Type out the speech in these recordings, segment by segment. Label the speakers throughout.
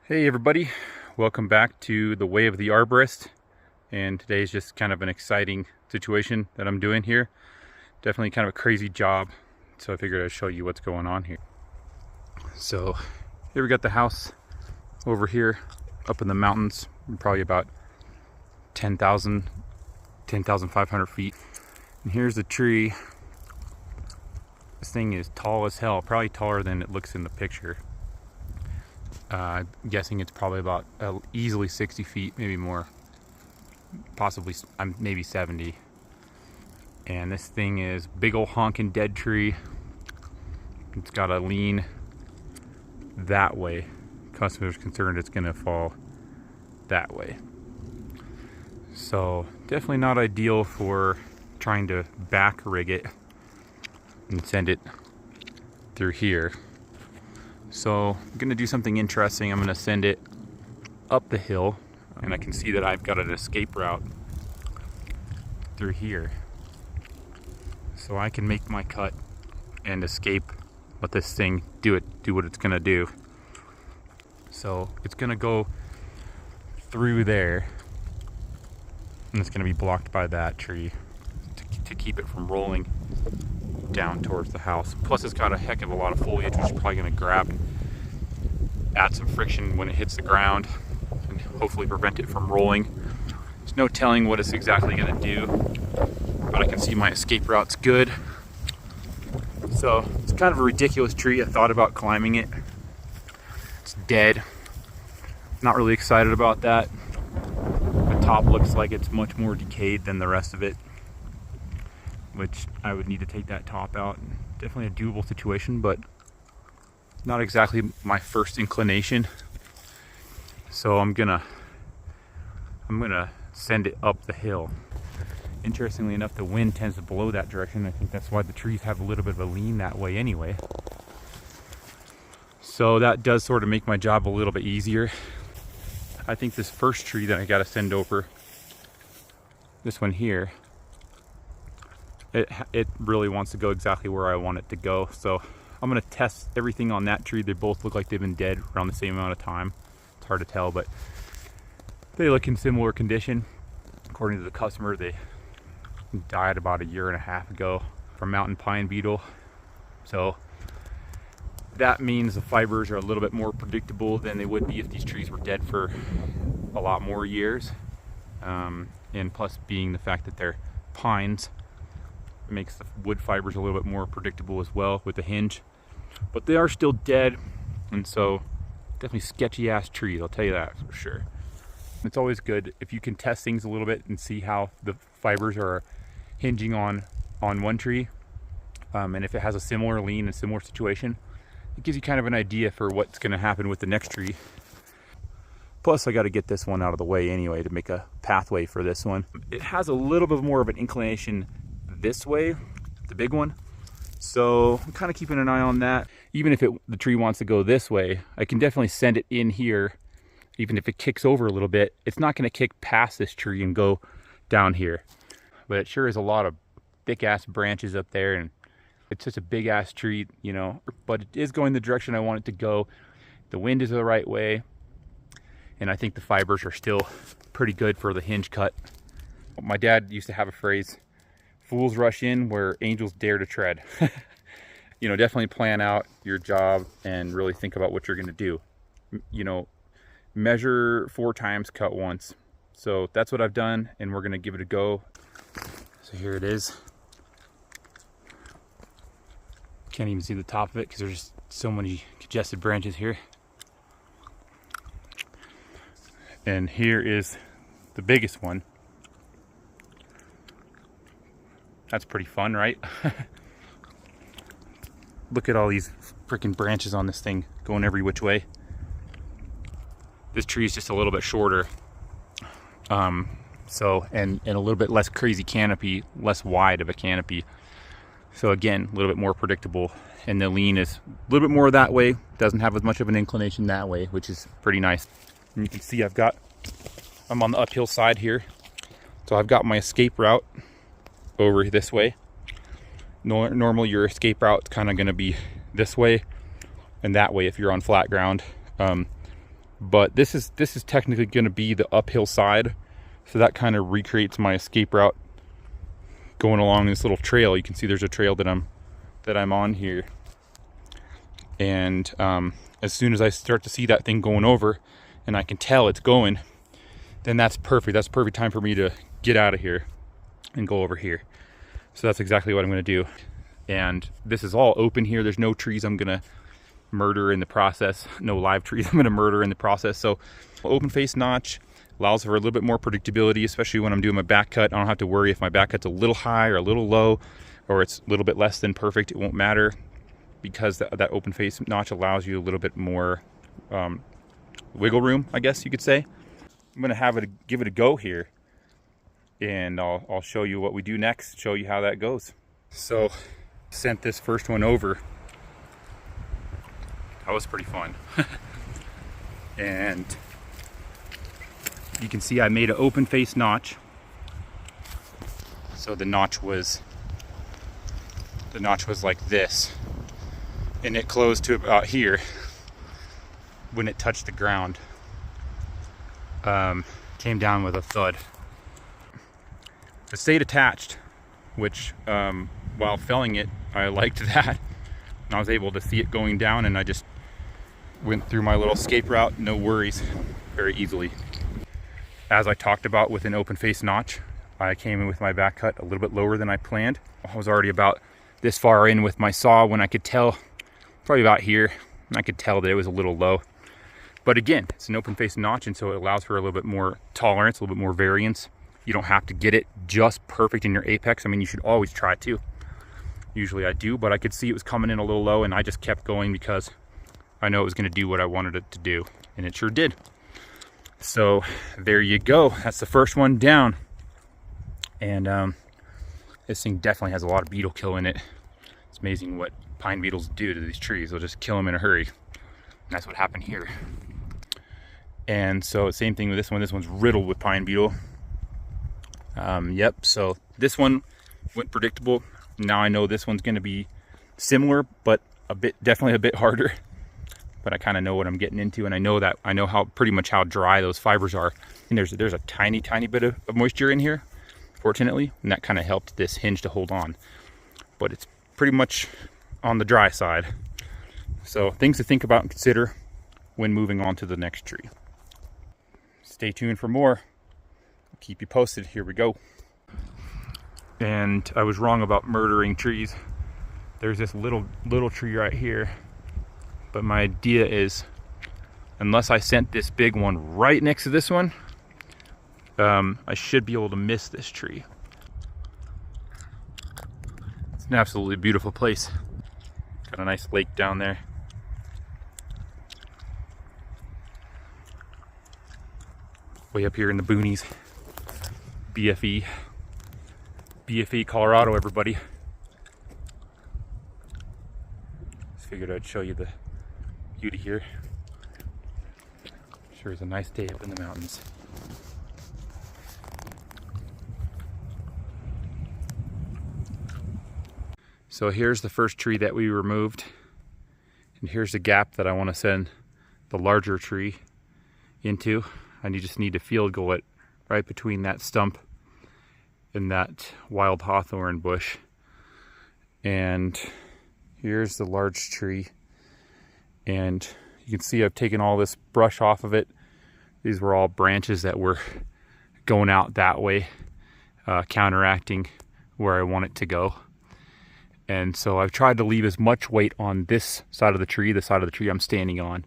Speaker 1: Hey everybody, welcome back to the Way of the Arborist, and today's just kind of an exciting situation that I'm doing here. Definitely kind of a crazy job, so I figured I'd show you what's going on here. So here we got the house over here up in the mountains, probably about 10,500 feet. And here's the tree. This thing is tall as hell, probably taller than it looks in the picture. I'm guessing it's probably about easily 60 feet, maybe more, possibly maybe 70. And this thing is big old honking dead tree. It's got to lean that way. Customer's concerned it's gonna fall that way. So definitely not ideal for trying to back rig it and send it through here. So I'm gonna do something interesting. I'm gonna send it up the hill, and I can see that I've got an escape route through here. So I can make my cut and escape, let this thing do what it's gonna do. So it's gonna go through there, and it's gonna be blocked by that tree to keep it from rolling down towards the house. Plus it's got a heck of a lot of foliage, which is probably going to grab and add some friction when it hits the ground and hopefully prevent it from rolling. There's no telling what it's exactly going to do, but I can see my escape route's good. So it's kind of a ridiculous tree. I thought about climbing it. It's dead. Not really excited about that. The top looks like it's much more decayed than the rest of it, which I would need to take that top out. Definitely a doable situation, but not exactly my first inclination. So I'm gonna send it up the hill. Interestingly enough, the wind tends to blow that direction. I think that's why the trees have a little bit of a lean that way anyway. So that does sort of make my job a little bit easier. I think this first tree that I gotta send over, this one here, it really wants to go exactly where I want it to go. So I'm gonna test everything on that tree. They both look like they've been dead around the same amount of time. It's hard to tell, but they look in similar condition. According to the customer, they died about 1.5 years ago from mountain pine beetle. So that means the fibers are a little bit more predictable than they would be if these trees were dead for a lot more years. And plus being the fact that they're pines, it makes the wood fibers a little bit more predictable as well with the hinge. But they are still dead, and so definitely sketchy ass trees, I'll tell you that for sure. It's always good if you can test things a little bit and see how the fibers are hinging on one tree, and if it has a similar lean and similar situation, it gives you kind of an idea for what's going to happen with the next tree. Plus I got to get this one out of the way anyway to make a pathway for this one. It has a little bit more of an inclination this way, the big one, so I'm kind of keeping an eye on that. Even if the tree wants to go this way, I can definitely send it in here. Even if it kicks over a little bit, it's not going to kick past this tree and go down here, but it sure is a lot of thick ass branches up there, and it's just a big ass tree, you know, but it is going the direction I want it to go. The wind is the right way, and I think the fibers are still pretty good for the hinge cut. My dad used to have a phrase, fools rush in where angels dare to tread. You know, definitely plan out your job and really think about what you're going to do. You know, measure 4 times, cut once. So that's what I've done, and we're going to give it a go. So here it is. Can't even see the top of it because there's just so many congested branches here. And here is the biggest one. That's pretty fun, right? Look at all these freaking branches on this thing going every which way. This tree is just a little bit shorter. So, and a little bit less crazy canopy, less wide of a canopy. So again, a little bit more predictable. And the lean is a little bit more that way. Doesn't have as much of an inclination that way, which is pretty nice. And you can see I'm on the uphill side here. So I've got my escape route over this way. Normally your escape route is kind of going to be this way and that way if you're on flat ground. but this is technically going to be the uphill side, so that kind of recreates my escape route going along this little trail. You can see there's a trail that I'm on here, and as soon as I start to see that thing going over and I can tell it's going, then that's perfect. That's the perfect time for me to get out of here and go over here. So that's exactly what I'm going to do. And this is all open here. There's no trees I'm going to murder in the process. No live trees I'm going to murder in the process. So open face notch allows for a little bit more predictability, especially when I'm doing my back cut. I don't have to worry if my back cut's a little high or a little low, or it's a little bit less than perfect. It won't matter, because that open face notch allows you a little bit more wiggle room, I guess you could say. I'm gonna give it a go here, and I'll show you what we do next, show you how that goes. So sent this first one over. That was pretty fun. And you can see I made an open face notch. So the notch was like this, and it closed to about here when it touched the ground. Came down with a thud. It stayed attached, which while felling it, I liked that. And I was able to see it going down, and I just went through my little escape route, no worries, very easily. As I talked about with an open face notch, I came in with my back cut a little bit lower than I planned. I was already about this far in with my saw when I could tell, probably about here, and I could tell that it was a little low. But again, it's an open face notch, and so it allows for a little bit more tolerance, a little bit more variance. You don't have to get it just perfect in your apex. I mean, you should always try to. Usually I do, but I could see it was coming in a little low, and I just kept going because I know it was going to do what I wanted it to do, and it sure did. So there you go. That's the first one down. And this thing definitely has a lot of beetle kill in it. It's amazing what pine beetles do to these trees. They'll just kill them in a hurry. And that's what happened here. And so same thing with this one. This one's riddled with pine beetle. Yep, so this one went predictable. Now I know this one's going to be similar, but definitely a bit harder. But I kind of know what I'm getting into, and I know how pretty much how dry those fibers are. And there's a tiny bit of moisture in here, fortunately, and that kind of helped this hinge to hold on. But it's pretty much on the dry side. So things to think about and consider when moving on to the next tree. Stay tuned for more. I'll keep you posted. Here we go. And I was wrong about murdering trees. There's this little tree right here. But my idea is, unless I sent this big one right next to this one, I should be able to miss this tree. It's an absolutely beautiful place. Got a nice lake down there. Way up here in the boonies. BFE, Colorado, everybody. Just figured I'd show you the beauty here. Sure is a nice day up in the mountains. So here's the first tree that we removed, and here's the gap that I want to send the larger tree into. I just need to field goal it right between that stump and that wild hawthorn bush. And here's the large tree. And you can see I've taken all this brush off of it. These were all branches that were going out that way, counteracting where I want it to go. And so I've tried to leave as much weight on this side of the tree, the side of the tree I'm standing on.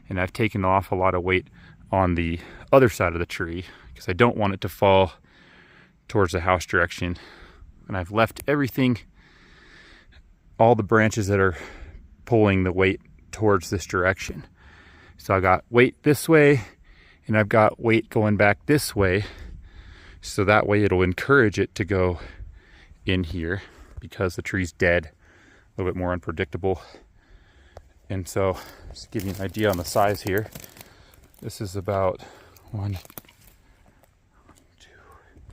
Speaker 1: And I've taken off a lot of weight on the other side of the tree because I don't want it to fall towards the house direction. And I've left everything, all the branches that are pulling the weight towards this direction. So I got weight this way, and I've got weight going back this way, so that way it'll encourage it to go in here because the tree's dead, a little bit more unpredictable. And so just to give you an idea on the size here, this is about 1,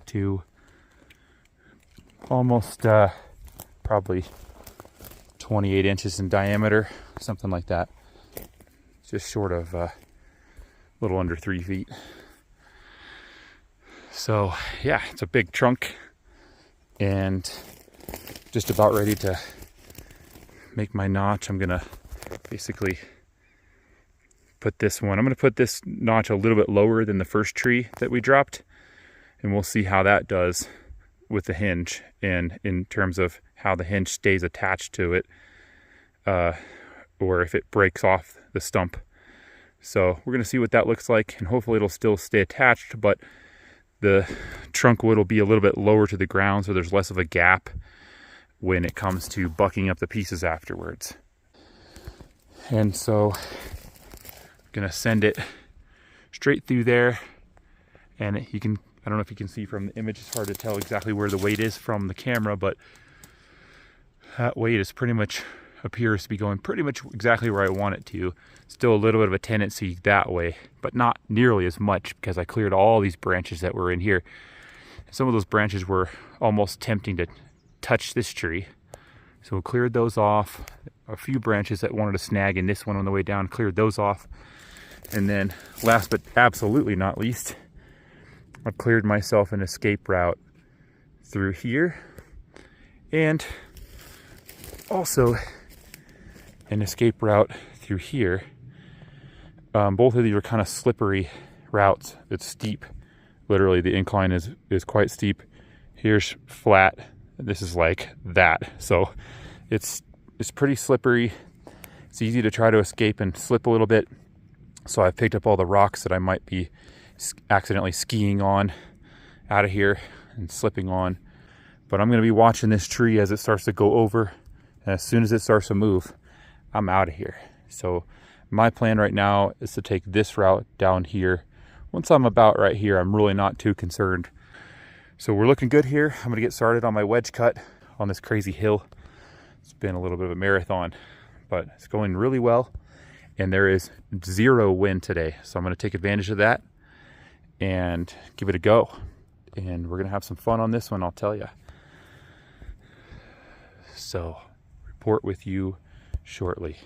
Speaker 1: 2, almost probably 28 inches in diameter, something like that. Just short of little under 3 feet. So yeah, it's a big trunk and just about ready to make my notch. I'm gonna basically put this one, I'm gonna put this notch a little bit lower than the first tree that we dropped, and we'll see how that does with the hinge and in terms of how the hinge stays attached to it, or if it breaks off the stump. So we're gonna see what that looks like, and hopefully it'll still stay attached, but the trunk wood will be a little bit lower to the ground, so there's less of a gap when it comes to bucking up the pieces afterwards. And so I'm gonna send it straight through there, and you can, I don't know if you can see from the image, it's hard to tell exactly where the weight is from the camera, but that weight is pretty much, appears to be going pretty much exactly where I want it to. Still a little bit of a tendency that way, but not nearly as much, because I cleared all these branches that were in here. Some of those branches were almost tempting to touch this tree, so we cleared those off. A few branches that wanted to snag in this one on the way down, cleared those off. And then last but absolutely not least, I've cleared myself an escape route through here, and also an escape route through here. Both of these are kind of slippery routes. It's steep. Literally, the incline is quite steep. Here's flat. This is like that. So it's pretty slippery. It's easy to try to escape and slip a little bit. So I picked up all the rocks that I might be accidentally skiing on out of here and slipping on. But I'm going to be watching this tree as it starts to go over. And as soon as it starts to move, I'm out of here. So my plan right now is to take this route down here. Once I'm about right here, I'm really not too concerned. So we're looking good here. I'm gonna get started on my wedge cut on this crazy hill. It's been a little bit of a marathon, but it's going really well. And there is 0 wind today. So I'm gonna take advantage of that and give it a go. And we're gonna have some fun on this one, I'll tell you. So report with you shortly.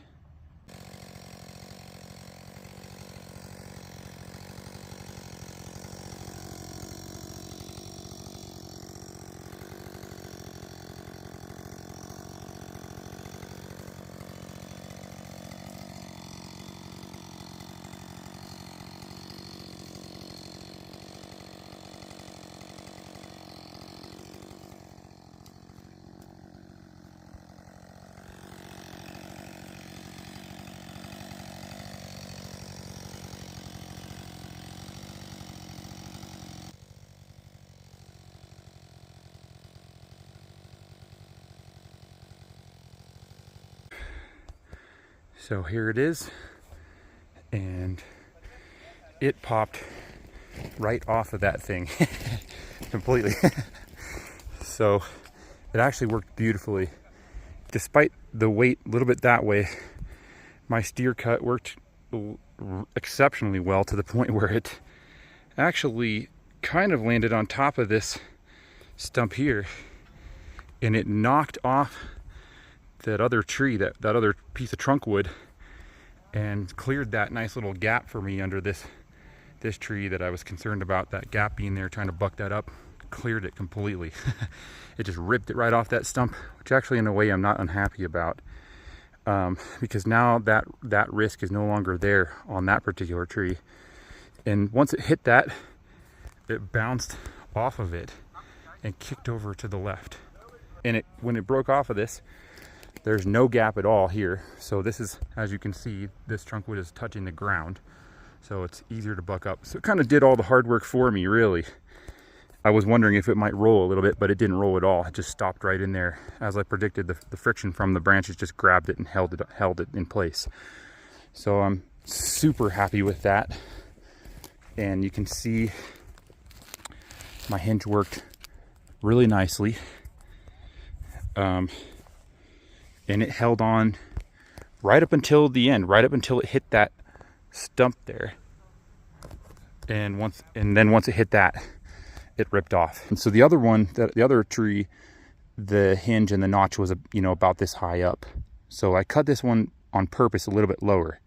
Speaker 1: So here it is, and it popped right off of that thing completely. So it actually worked beautifully. Despite the weight a little bit that way, my steer cut worked exceptionally well, to the point where it actually kind of landed on top of this stump here, and it knocked off that other tree, that other piece of trunk wood, and cleared that nice little gap for me under this tree that I was concerned about, that gap being there, trying to buck that up. Cleared it completely. It just ripped it right off that stump, which actually in a way I'm not unhappy about, because now that risk is no longer there on that particular tree. And once it hit that, it bounced off of it and kicked over to the left. And when it broke off of this, there's no gap at all here. So this is, as you can see, this trunk wood is touching the ground, so it's easier to buck up. So it kind of did all the hard work for me, really. I was wondering if it might roll a little bit, but it didn't roll at all. It just stopped right in there. As I predicted, the friction from the branches just grabbed it and held it in place. So I'm super happy with that. And you can see my hinge worked really nicely. And it held on right up until the end, right up until it hit that stump there. And then once it hit that, it ripped off. And so the other one, the other tree, the hinge and the notch was about this high up. So I cut this one on purpose a little bit lower.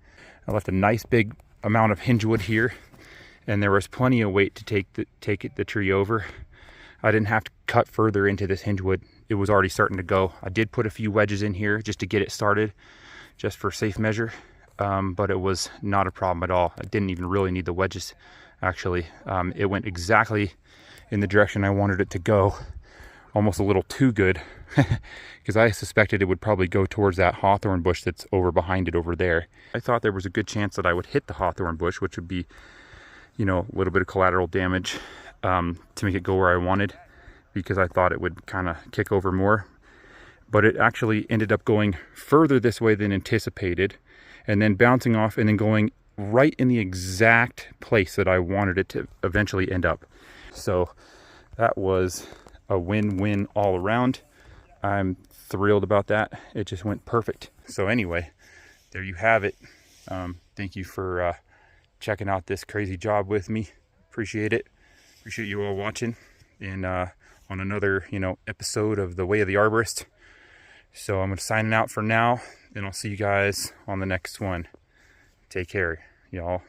Speaker 1: I left a nice big amount of hinge wood here, and there was plenty of weight to take the tree over. I didn't have to cut further into this hinge wood. It was already starting to go. I did put a few wedges in here just to get it started, just for safe measure, but it was not a problem at all. I didn't even really need the wedges, actually. It went exactly in the direction I wanted it to go, almost a little too good, because I suspected it would probably go towards that hawthorn bush that's over behind it over there. I thought there was a good chance that I would hit the hawthorn bush, which would be, you know, a little bit of collateral damage to make it go where I wanted, because I thought it would kind of kick over more. But it actually ended up going further this way than anticipated, and then bouncing off and then going right in the exact place that I wanted it to eventually end up. So that was a win-win all around. I'm thrilled about that. It just went perfect. So anyway, there you have it. Thank you for checking out this crazy job with me. Appreciate it. Appreciate you all watching, and on another, you know, episode of The Way of the Arborist. So I'm going to sign out for now, and I'll see you guys on the next one. Take care, y'all.